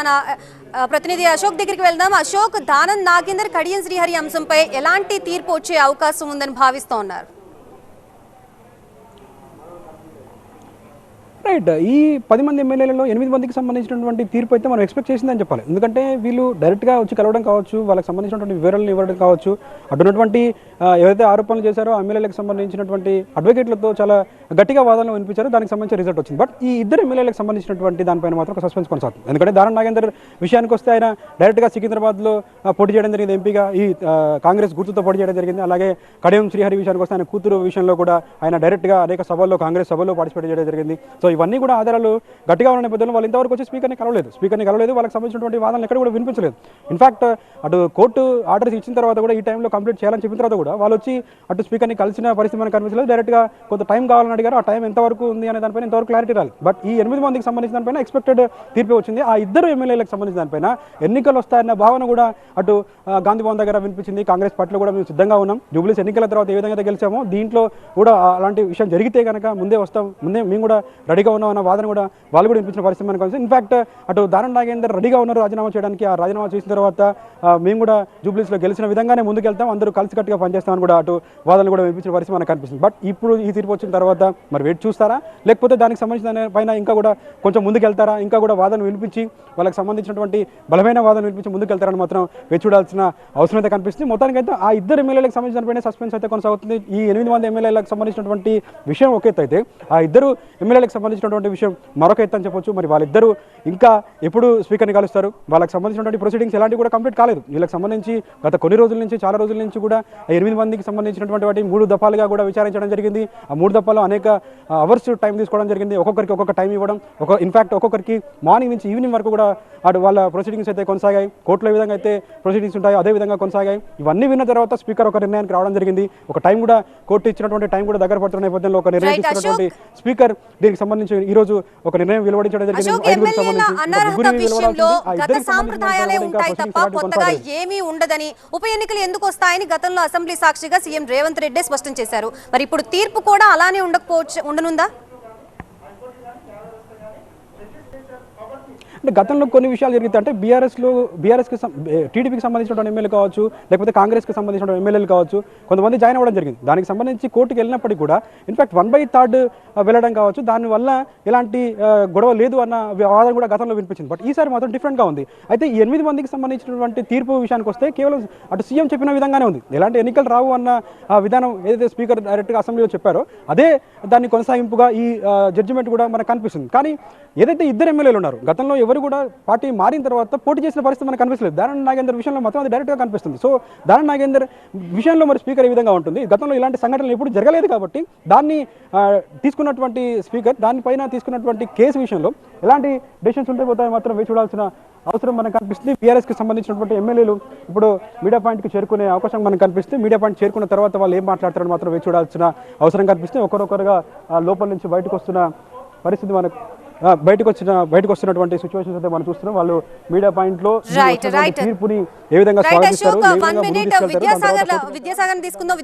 మన ప్రతినిధి అశోక్ దగ్గరికి వెళ్దాం. అశోక్, దానం నాగేందర్, కడియం శ్రీహరి అంశంపై ఎలాంటి తీర్పు వచ్చే అవకాశం ఉందని భావిస్తూ ఉన్నారు? రైట్. ఈ 10 మంది ఎమ్మెల్యేలలో 8 మందికి సంబంధించినటువంటి తీర్పు అయితే మనం ఎక్స్పెక్ట్ చేసిందని చెప్పాలి. ఎందుకంటే వీళ్ళు డైరెక్ట్గా వచ్చి కలవడం కావచ్చు, వాళ్ళకి సంబంధించినటువంటి వివరాలను ఇవ్వడం కావచ్చు, అటున్నటువంటి ఏవైతే ఆరోపణలు చేశారో ఎమ్మెల్యేలకు సంబంధించినటువంటి అడ్వకేట్లతో చాలా గట్టిగా వాదనలు వినిపించారో దానికి సంబంధించిన రిజల్ట్ వచ్చింది. బట్ ఈ ఇద్దరు ఎమ్మెల్యేలకు సంబంధించినటువంటి దానిపైన మాత్రం ఒక సస్పెన్స్ కొనసాగుతుంది. ఎందుకంటే దానం నాగేందర్ విషయానికి వస్తే ఆయన డైరెక్ట్గా సికింద్రాబాద్లో పోటీ చేయడం జరిగింది, ఎంపీగా ఈ కాంగ్రెస్ గుర్తుతో పోటీ చేయడం జరిగింది. అలాగే కడియం శ్రీహరి విషయానికి వస్తే ఆయన కూతురు విషయంలో కూడా ఆయన డైరెక్ట్గా అనేక సభల్లో కాంగ్రెస్ సభల్లో పార్టిసిపేట్ చేయడం జరిగింది. సో ఇవన్నీ కూడా ఆధారాలు గట్టిగా ఉన్న నేపథ్యంలో వాళ్ళు ఇంతవరకు వచ్చి స్పీకర్ని కలవలేదు. వాళ్ళకి సంబంధించినటువంటి వాదనలు ఎక్కడ కూడా వినిపించలేదు. ఇన్ఫాక్ట్ అటు కోర్టు ఆర్డర్స్ ఇచ్చిన తర్వాత కూడా ఈ టైంలో కంప్లీట్ చేయాలని చెప్పిన తర్వాత కూడా వాళ్ళు వచ్చి అటు స్పీకర్ని కలిసిన పరిస్థితి మనకు కనిపించలేదు. డైరెక్ట్గా కొంత టైం కావాలని అడిగారు. ఆ టైం ఎంతవరకు ఉంది అనే దానిపైన ఇంతవరకు క్లారిటీ రాలేదు. బట్ ఈ 8 మందికి సంబంధించిన దానిపైన ఎక్స్పెక్టెడ్ తీర్పు వచ్చింది. ఆ ఇద్దరు ఎమ్మెల్యేలకు సంబంధించిన దానిపైన ఎన్నికలు వస్తాయన్న భావన కూడా అటు గాంధీ భవన్ దగ్గర వినిపించింది. కాంగ్రెస్ పార్టీలో కూడా మేము సిద్ధంగా ఉన్నాం. జూబ్లీస్ ఎన్నికల తర్వాత ఏ విధంగా గెలిచామో దీంట్లో కూడా అలాంటి విషయం జరిగితే కనుక ముందే మేము కూడా రెడీగా ఉన్నాం అన్న వాదన కూడా వాళ్ళు కూడా వినిపించిన పరిస్థితి మనకు కలిసి. ఇన్ఫాక్ట్ అటు దానం నాగేందర్ రెడీగా ఉన్నారు రాజీనామా చేయడానికి. ఆ రాజీనామా చేసిన తర్వాత మేము కూడా జూబ్లీస్లో గెలిచిన విధంగానే ముందుకెళ్తాం, అందరూ కలిసికట్టుగా పనిచేస్తామని కూడా అటు వాదనలు కూడా వినిపించిన పరిస్థితి మనకు కనిపిస్తుంది. బట్ ఇప్పుడు ఈ తీర్పు వచ్చిన తర్వాత మరి వెయిట్ చూస్తారా, లేకపోతే దానికి సంబంధించిన పైన ఇంకా కూడా కొంచెం ముందుకెళ్తారా, ఇంకా కూడా వాదన వినిపించి వాళ్ళకి సంబంధించినటువంటి బలమైన వాదన వినిపించి ముందుకెళ్తారని మాత్రం వేచి చూడాల్సిన అవసరం అయితే కనిపిస్తుంది. మొత్తానికి అయితే ఆ ఇద్దరు ఎమ్మెల్యేలకు సంబంధించిన సస్పెన్స్ అయితే కొనసాగుతుంది. ఈ 8 మంది ఎమ్మెల్యేలకు సంబంధించినటువంటి విషయం ఒక ఎత్తు అయితే ఆ ఇద్దరు ఎమ్మెల్యేలకు సంబంధించినటువంటి విషయం మరొక ఎత్తు అని చెప్పొచ్చు. మరి వాళ్ళిద్దరూ ఇంకా ఎప్పుడు స్పీకర్ని కలుస్తారు, వాళ్ళకి సంబంధించినటువంటి ప్రొసీడింగ్స్ ఎలాంటివి కూడా కంప్లీట్ కాలేదు. వీళ్ళకి సంబంధించి గత కొన్ని రోజుల నుంచి చాలా రోజుల నుంచి కూడా 8 మందికి సంబంధించినటువంటి వాటి 3 దఫాలుగా కూడా విచారించడం జరిగింది. ఆ 3 దఫాలు అనేక అవర్స్ టైం తీసుకోవడం జరిగింది. ఒక్కొక్కరికి ఒక్కొక్క టైం ఇవ్వడం, ఇన్ఫాక్ట్ ఒక్కొక్కరికి మార్నింగ్ నుంచి ఈవినింగ్ వరకు కూడా అటు వాళ్ళ ప్రొసీడింగ్స్ అయితే కొనసాగాయి. కోర్టులో ఏ విధంగా అయితే ప్రొసీడింగ్స్ ఉంటాయో అదే విధంగా కొనసాగాయి. ఇవన్నీ విన్న తర్వాత స్పీకర్ ఒక నిర్ణయానికి రావడం జరిగింది. ఒక టైం కూడా కోర్టు ఇచ్చినటువంటి టైం కూడా దగ్గర పడుతున్న నేపథ్యంలో ఒక నిర్ణయం తీసుకున్నటువంటి స్పీకర్ దీనికి సంబంధించి ఈ రోజు ఒక నిర్ణయం వెలువడించడం జరిగింది. ఏమీ ఉండదని, ఉప ఎన్నికలు ఎందుకు వస్తాయని గతంలో అసెంబ్లీ సాక్షిగా సీఎం రేవంత్ రెడ్డి స్పష్టం చేశారు. మరి ఇప్పుడు తీర్పు కూడా అలానే ఉండనుందా? అంటే గతంలో కొన్ని విషయాలు జరుగుతాయి. అంటే బీఆర్ఎస్కి టీడీపీకి సంబంధించినటువంటి ఎమ్మెల్యే కావచ్చు, లేకపోతే కాంగ్రెస్కి సంబంధించిన ఎమ్మెల్యేలు కావచ్చు, కొంతమంది జాయిన్ అవ్వడం జరిగింది. దానికి సంబంధించి కోర్టుకు వెళ్ళినప్పటికీ కూడా ఇన్ఫాక్ట్ 1/3 వెళ్ళడం కావచ్చు, దానివల్ల ఎలాంటి గొడవ లేదు అన్న వాదన కూడా గతంలో వినిపించింది. బట్ ఈసారి మాత్రం డిఫరెంట్గా ఉంది. అయితే ఈ 8 మందికి సంబంధించినటువంటి తీర్పు విషయానికి వస్తే కేవలం అటు సీఎం చెప్పిన విధంగానే ఉంది. ఎలాంటి ఎన్నికలు రావు అన్న విధానం ఏదైతే స్పీకర్ డైరెక్ట్గా అసెంబ్లీలో చెప్పారో అదే దాన్ని కొనసాగింపుగా ఈ జడ్జిమెంట్ కూడా మనకు కనిపిస్తుంది. కానీ ఏదైతే ఇద్దరు ఎమ్మెల్యేలు ఉన్నారు, గతంలో ఎవరు కూడా పార్టీ మారిన తర్వాత పోటీ చేసిన పరిస్థితి మనకు కనిపిస్తలేదు. దానం నాగేందర్ విషయంలో మాత్రం అది డైరెక్ట్గా కనిపిస్తుంది. సో దానం నాగేందర్ విషయంలో మరి స్పీకర్ ఏ విధంగా ఉంటుంది, గతంలో ఇలాంటి సంఘటనలు ఎప్పుడు జరగలేదు కాబట్టి దాన్ని తీసుకున్నటువంటి స్పీకర్ దానిపైన తీసుకున్నటువంటి కేసు విషయంలో ఎలాంటి డెసిషన్స్ ఉంటే పోతాయో మాత్రం వేచి చూడాల్సిన అవసరం మనకు కనిపిస్తుంది. బీఆర్ఎస్కి సంబంధించినటువంటి ఎమ్మెల్యేలు ఇప్పుడు మీడియా పాయింట్కి చేరుకునే అవకాశం మనకు కనిపిస్తుంది. మీడియా పాయింట్ చేరుకున్న తర్వాత వాళ్ళు ఏం మాట్లాడతారని మాత్రం వేచి చూడాల్సిన అవసరం కనిపిస్తుంది. ఒకరొకరుగా లోపల నుంచి బయటకు వస్తున్న పరిస్థితి మనకు బయటకు వస్తున్నటువంటి సిచ్యువేషన్స్ అయితే మనం చూస్తున్నాం. వాళ్ళు మీడియా పాయింట్ లో తీర్పుని ఏ విధంగా స్వాగతిస్తారు, విద్యాసాగర్ తీసుకుందాం.